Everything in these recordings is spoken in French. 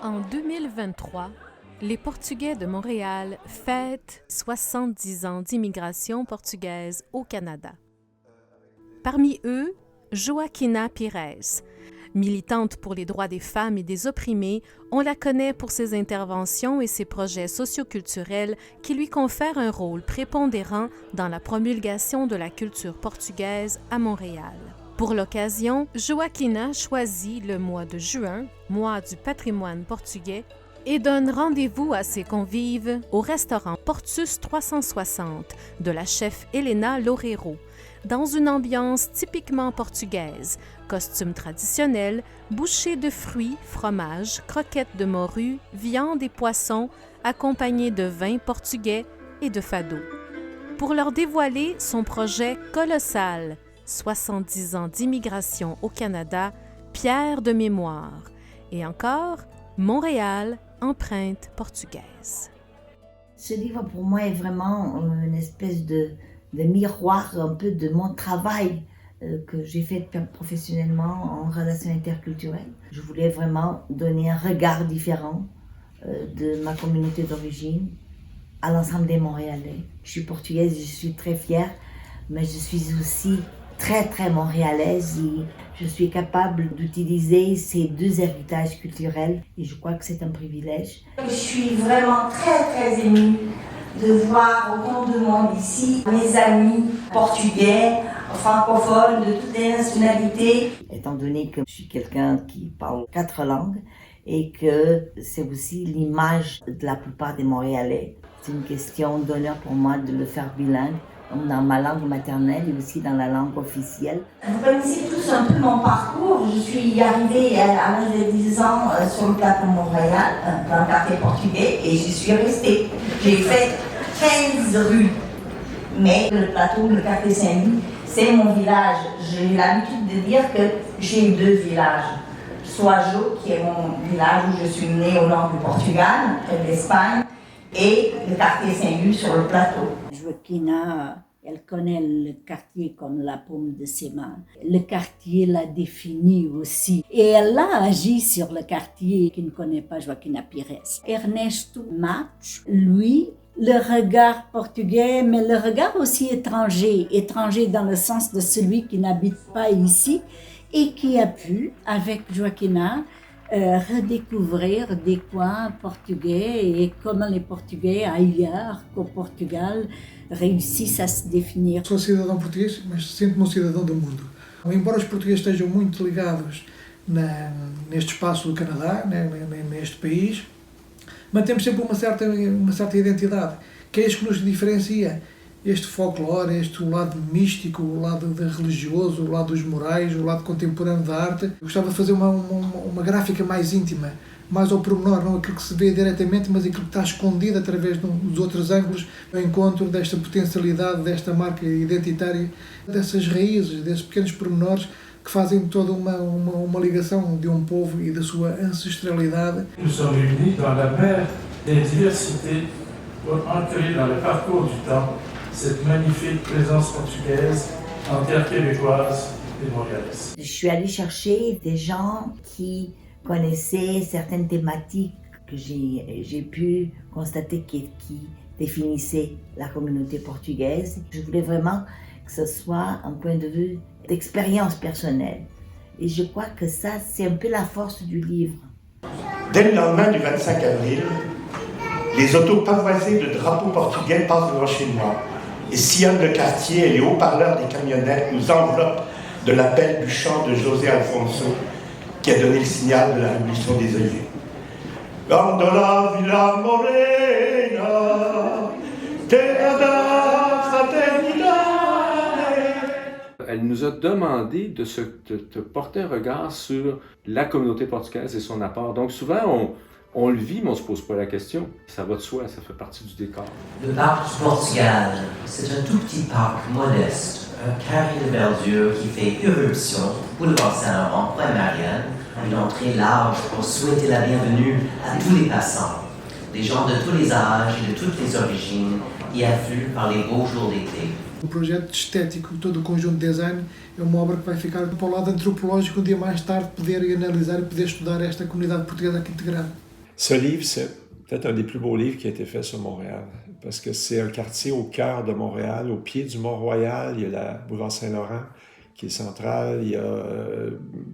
En 2023, les Portugais de Montréal fêtent 70 ans d'immigration portugaise au Canada. Parmi eux, Joaquina Pires. Militante pour les droits des femmes et des opprimés, on la connaît pour ses interventions et ses projets socioculturels qui lui confèrent un rôle prépondérant dans la promulgation de la culture portugaise à Montréal. Pour l'occasion, Joaquina choisit le mois de juin, mois du patrimoine portugais, et donne rendez-vous à ses convives au restaurant Portus 360 de la chef Helena Loureiro, dans une ambiance typiquement portugaise, costumes traditionnels, bouchées de fruits, fromages, croquettes de morue, viande et poissons, accompagnés de vins portugais et de fado. Pour leur dévoiler son projet colossal, 70 ans d'immigration au Canada, pierre de mémoire, et encore Montréal, empreinte portugaise. Ce livre pour moi est vraiment une espèce de miroir un peu de mon travail que j'ai fait professionnellement en relations interculturelles. Je voulais vraiment donner un regard différent de ma communauté d'origine à l'ensemble des Montréalais. Je suis portugaise, je suis très fière, mais je suis aussi très montréalaise et je suis capable d'utiliser ces deux héritages culturels et je crois que c'est un privilège. Je suis vraiment très émue de voir autant de monde ici, mes amis portugais, francophones, de toutes les nationalités. Étant donné que je suis quelqu'un qui parle 4 langues et que c'est aussi l'image de la plupart des Montréalais, c'est une question d'honneur pour moi de le faire bilingue, dans ma langue maternelle et aussi dans la langue officielle. Vous connaissez tous un peu mon parcours. Je suis arrivée à l'âge de 10 ans sur le plateau de Montréal, dans le quartier portugais, et j'y suis restée. J'ai fait 15 rues. Mais le plateau, le quartier Saint-Louis, c'est mon village. J'ai l'habitude de dire que j'ai 2 villages. Soajo, qui est mon village où je suis née au nord du Portugal, près de l'Espagne, et le quartier Saint-Louis sur le plateau. Joaquina, elle connaît le quartier comme la paume de ses mains. Le quartier la définit aussi. Et elle a agi sur le quartier qui ne connaît pas Joaquina Pires. Ernesto Match, lui, le regard portugais, mais le regard aussi étranger dans le sens de celui qui n'habite pas ici et qui a pu, avec Joaquina, redécouvrir des coins portugais et comment les Portugais ailleurs qu'au Portugal réussissent a se définir. Sou cidadão português, mas sinto-me cidadão do mundo. Embora os portugueses estejam muito ligados neste espaço do Canadá, neste país, mantemos sempre uma certa identidade, que é isso que nos diferencia. Este folclore, o lado místico, o lado religioso, o lado dos morais, o lado contemporâneo da arte. Eu gostava de fazer uma gráfica mais íntima, mais ao pormenor, não aquilo que se vê diretamente, mas aquilo que está escondido através dos outros ângulos, o encontro desta potencialidade, desta marca identitária, dessas raízes, desses pequenos pormenores que fazem toda uma ligação de um povo e da sua ancestralidade. Nous sommes réunis dans la mer des diversités pour ancrer dans le parcours du temps cette magnifique présence portugaise en terre québécoise et montréalaise. Je suis allée chercher des gens qui connaissaient certaines thématiques que j'ai pu constater qui définissaient la communauté portugaise. Je voulais vraiment que ce soit un point de vue d'expérience personnelle. Et je crois que ça, c'est un peu la force du livre. Dès le lendemain du 25 avril, les autos pavoisées de drapeaux portugais passent devant chez moi et sillonnent le quartier et les haut-parleurs des camionnettes nous enveloppent de l'appel du chant de José Alfonso qui a donné le signal de la révolution des œillets. Gondola Villa Morena, terra da fraternidade. Elle nous a demandé de porter un regard sur la communauté portugaise et son apport. Donc souvent, on le vit, mais on ne se pose pas la question. Ça va de soi, ça fait partie du décor. Le parc du Portugal, c'est un tout petit parc modeste, un carré de verdure qui fait irruption, boulevard Saint-Laurent, Point Marianne, une entrée large pour souhaiter la bienvenue à tous les passants. Des gens de tous les âges et de toutes les origines y affluent par les beaux jours d'été. O projeto estético, todo o conjunto de design, é uma obra que vai ficar para o lado antropológico um dia mais tarde, poder analisar e poder estudar esta comunidade portuguesa aqui integrada. Ce livre, c'est peut-être un des plus beaux livres qui a été fait sur Montréal, parce que c'est un quartier au cœur de Montréal, au pied du Mont-Royal. Il y a la boulevard Saint-Laurent qui est centrale, il y a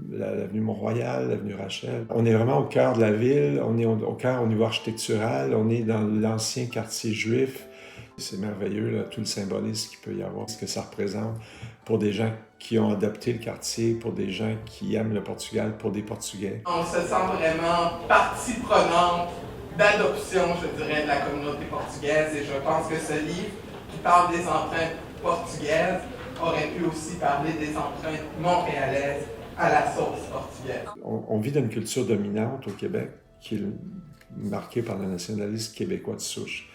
l'avenue Mont-Royal, l'avenue Rachel. On est vraiment au cœur de la ville, on est au cœur au niveau architectural, on est dans l'ancien quartier juif. C'est merveilleux, là, tout le symbolisme qu'il peut y avoir, ce que ça représente pour des gens qui ont adopté le quartier, pour des gens qui aiment le Portugal, pour des Portugais. On se sent vraiment partie prenante d'adoption, je dirais, de la communauté portugaise, et je pense que ce livre, qui parle des empreintes portugaises, aurait pu aussi parler des empreintes montréalaises à la sauce portugaise. On vit dans une culture dominante au Québec qui est marquée par le nationalisme québécois de souche.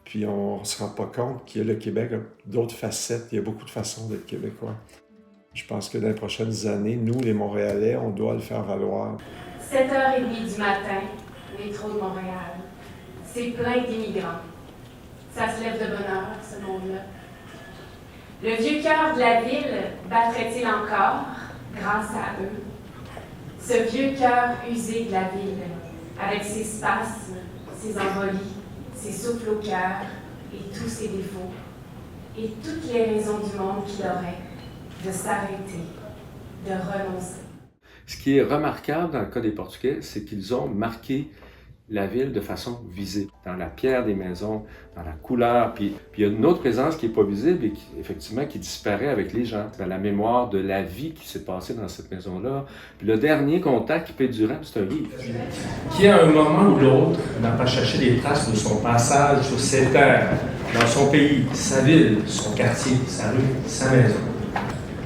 Puis on ne se rend pas compte que le Québec a d'autres facettes, il y a beaucoup de façons d'être québécois. Je pense que dans les prochaines années, nous, les Montréalais, on doit le faire valoir. 7h30 du matin, métro de Montréal. C'est plein d'immigrants. Ça se lève de bonne heure, ce monde-là. Le vieux cœur de la ville battrait-il encore grâce à eux? Ce vieux cœur usé de la ville, avec ses spasmes, ses embolies, ses souffles au cœur et tous ses défauts, et toutes les raisons du monde qu'il aurait de s'arrêter, de renoncer. Ce qui est remarquable dans le cas des Portugais, c'est qu'ils ont marqué la ville de façon visible, dans la pierre des maisons, dans la couleur, puis il y a une autre présence qui n'est pas visible et qui, effectivement, qui disparaît avec les gens, dans la mémoire de la vie qui s'est passée dans cette maison-là. Puis le dernier contact qui peut être durable, c'est un livre. Qui, à un moment ou l'autre, n'a pas cherché les traces de son passage sur ces terres, dans son pays, sa ville, son quartier, sa rue, sa maison.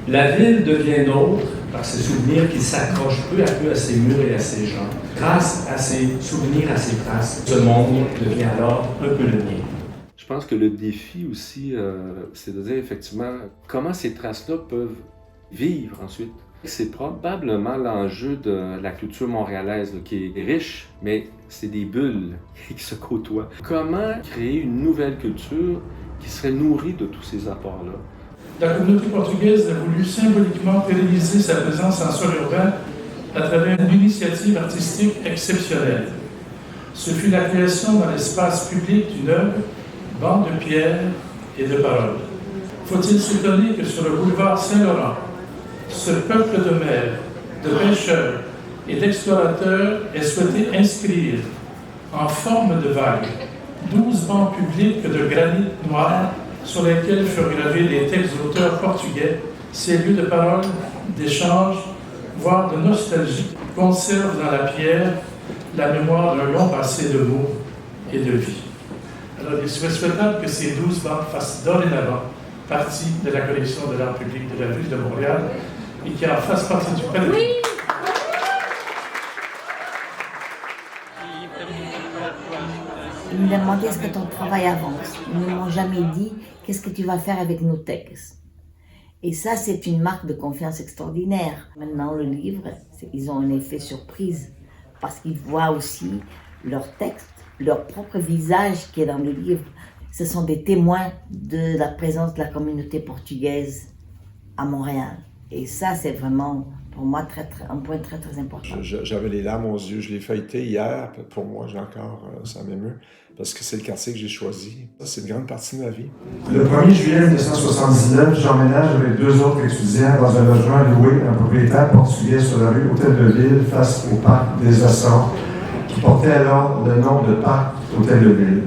La ville devient nôtre par ses souvenirs qui s'accrochent peu à peu à ses murs et à ses gens. Grâce à ses souvenirs, à ses traces, ce monde devient alors un peu le mien. Je pense que le défi aussi, c'est de dire effectivement comment ces traces-là peuvent vivre ensuite. C'est probablement l'enjeu de la culture montréalaise là, qui est riche, mais c'est des bulles qui se côtoient. Comment créer une nouvelle culture qui serait nourrie de tous ces apports-là? La communauté portugaise a voulu symboliquement pérenniser sa présence en sol urbain à travers une initiative artistique exceptionnelle. Ce fut la création dans l'espace public d'une œuvre, bande de pierre et de paroles. Faut-il s'étonner que sur le boulevard Saint-Laurent, ce peuple de maires, de pêcheurs et d'explorateurs ait souhaité inscrire en forme de vague 12 bancs publics de granit noir sur lesquels furent gravés des textes d'auteurs portugais, ces lieux de parole, d'échange, voire de nostalgie, conservent dans la pierre la mémoire d'un long passé de mots et de vie. Alors, il serait souhaitable que ces 12 bancs fassent dorénavant partie de la collection de l'art public de la ville de Montréal et qui en fassent partie du palais. Oui. Ils me demandaient est-ce que ton travail avance. Ils ne m'ont jamais dit qu'est-ce que tu vas faire avec nos textes. Et ça, c'est une marque de confiance extraordinaire. Maintenant, le livre, ils ont un effet surprise parce qu'ils voient aussi leur texte, leur propre visage qui est dans le livre. Ce sont des témoins de la présence de la communauté portugaise à Montréal. Et ça, c'est vraiment, pour moi, un point très, très important. J'avais les larmes aux yeux. Je l'ai feuilleté hier. Pour moi, j'ai encore, ça m'émeut, parce que c'est le quartier que j'ai choisi. C'est une grande partie de ma vie. Le 1er juillet 1979, j'emménage avec 2 autres étudiants dans un logement loué à un propriétaire portugais sur la rue Hôtel de Ville, face au parc des Açores, qui portait alors le nom de parc Hôtel de Ville.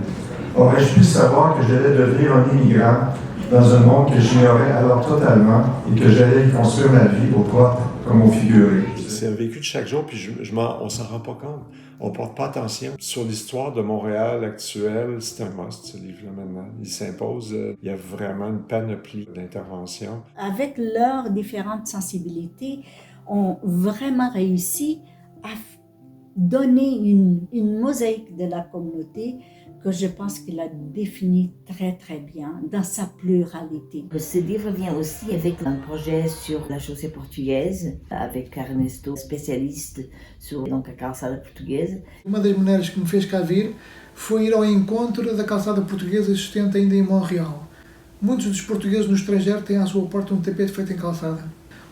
Aurais-je pu savoir que j'allais devenir un immigrant dans un monde que j'ignorais alors totalement et que j'allais y construire ma vie au propre comme au figuré. C'est un vécu de chaque jour, puis on s'en rend pas compte. On porte pas attention. Sur l'histoire de Montréal actuelle, c'est un must, ce livre-là, maintenant. Il s'impose. Il y a vraiment une panoplie d'interventions. Avec leurs différentes sensibilités, ont vraiment réussi à donner une mosaïque de la communauté que je pense qu'il a défini très très bien dans sa pluralité. Ce livre vient aussi avec un projet sur la chaussée portugaise, avec Ernesto, spécialiste sur a calçada portuguesa. Uma das maneiras que me fez cá vir foi ir ao encontro da calçada portuguesa existente ainda em Montreal. Muitos dos portugueses no estrangeiro têm à sua porta tapete feito em calçada.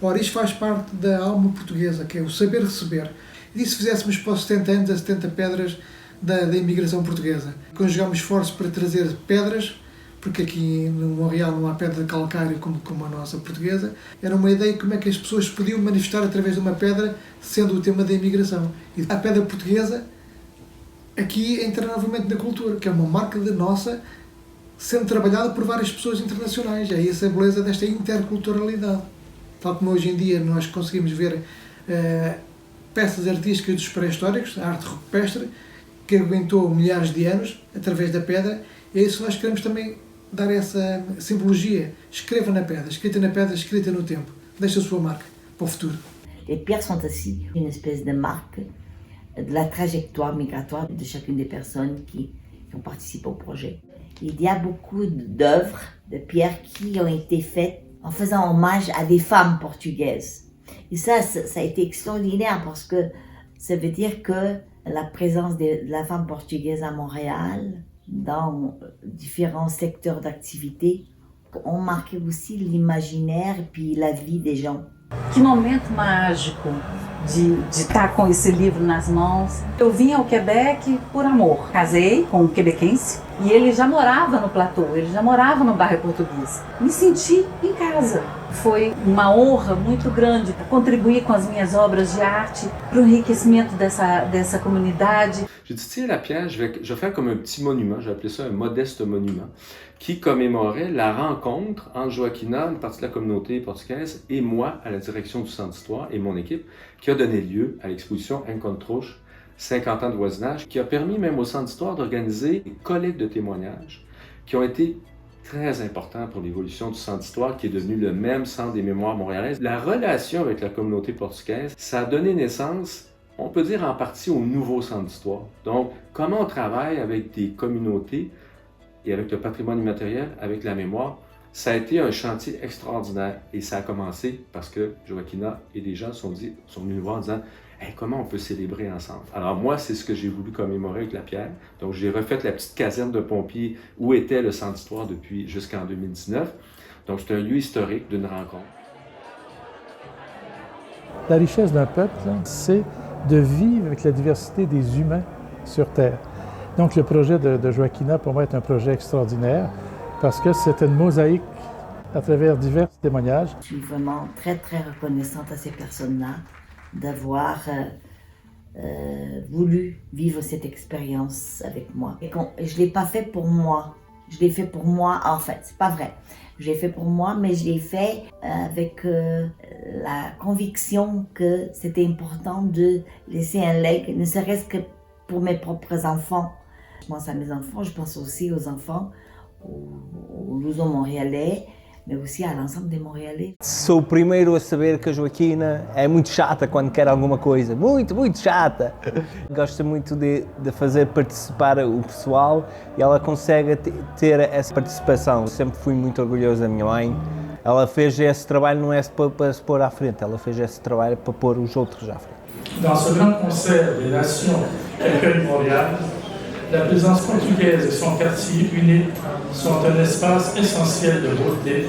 Ora, isto faz parte da alma portuguesa, que é o saber receber. E se fizéssemos para os 70 anos, as 70 pedras da imigração portuguesa. Conjugámos esforços para trazer pedras, porque aqui no Montreal não há pedra de calcário como a nossa portuguesa. Era uma ideia de como é que as pessoas podiam manifestar através de uma pedra, sendo o tema da imigração. E a pedra portuguesa aqui entra novamente na cultura, que é uma marca da nossa, sendo trabalhada por várias pessoas internacionais. É essa a beleza desta interculturalidade. Tal como hoje em dia nós conseguimos ver peças artísticas dos pré-históricos, a arte rupestre, que aguentou milhares de anos através da pedra, é isso que nós queremos também dar essa simbologia. Escreva na pedra, escrita na pedra, escrita no tempo. Deixa a sua marca para o futuro. Les pierres sont aussi une espèce de marque de la trajectoire migratoire de chacune des personnes qui ont participé au projet. Il y a beaucoup d'œuvres de pierres qui ont été faites en faisant hommage à des femmes portugaises. Et ça a été extraordinaire parce que ça veut dire que la présence de la femme portugaise à Montréal, dans différents secteurs d'activité, ont marqué aussi l'imaginaire et puis la vie des gens. Que momento mágico de estar com esse livro nas mãos. Eu vim ao Quebec por amor. Casei com um quebequense e ele já morava no Platô, ele já morava no bairro português. Me senti em casa. Foi uma honra muito grande contribuir com as minhas obras de arte para o enriquecimento dessa comunidade. J'ai dit, tiens, la pierre, je vais faire comme un petit monument, j'ai appelé ça un modeste monument, qui commémorait la rencontre entre Joaquina, une partie de la communauté portugaise, et moi, à la direction du Centre d'Histoire, et mon équipe, qui a donné lieu à l'exposition Encontros, 50 ans de voisinage, qui a permis même au Centre d'Histoire d'organiser des collectes de témoignages qui ont été très importants pour l'évolution du Centre d'Histoire, qui est devenu le même centre des mémoires montréalaises. La relation avec la communauté portugaise, ça a donné naissance, on peut dire en partie, au nouveau Centre d'Histoire. Donc, comment on travaille avec des communautés et avec le patrimoine immatériel, avec la mémoire, ça a été un chantier extraordinaire. Et ça a commencé parce que Joaquina et des gens sont venus nous voir en disant hey, comment on peut célébrer ensemble. Alors moi, c'est ce que j'ai voulu commémorer avec la pierre. Donc j'ai refait la petite caserne de pompiers où était le Centre d'Histoire depuis jusqu'en 2019. Donc c'est un lieu historique d'une rencontre. La richesse d'un peuple, c'est de vivre avec la diversité des humains sur Terre. Donc le projet de Joaquina, pour moi, est un projet extraordinaire parce que c'est une mosaïque à travers divers témoignages. Je suis vraiment très, très reconnaissante à ces personnes-là d'avoir voulu vivre cette expérience avec moi. Et je ne l'ai pas fait pour moi. Je l'ai fait pour moi, en fait, c'est pas vrai. Je l'ai fait pour moi, mais je l'ai fait avec la conviction que c'était important de laisser un legs, ne serait-ce que pour mes propres enfants. Je pense à mes enfants, je pense aussi aux enfants, aux luso-montréalais, mas aussi à l'ensemble des Montréalais. Sou o primeiro a saber que a Joaquina é muito chata quando quer alguma coisa, muito chata. Gosta muito de fazer participar o pessoal e ela consegue ter essa participação. Sempre fui muito orgulhoso da minha mãe. Ela fez esse trabalho não é para se pôr à frente, ela fez esse trabalho para pôr os outros à frente. Dans ce grand concert des nations qu'accueille Montréal, la présence portugaise et son quartier uni sont un espace essentiel de beauté,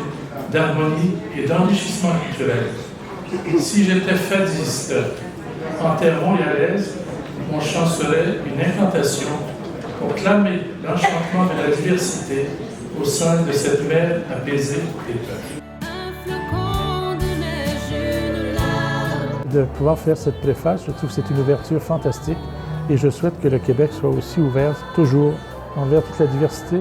d'harmonie et d'enrichissement culturel. Si j'étais fadiste en terre montréalaise, mon chant serait une incantation pour clamer l'enchantement de la diversité au sein de cette mer apaisée des peuples. De pouvoir faire cette préface, je trouve que c'est une ouverture fantastique et je souhaite que le Québec soit aussi ouvert toujours envers toute la diversité.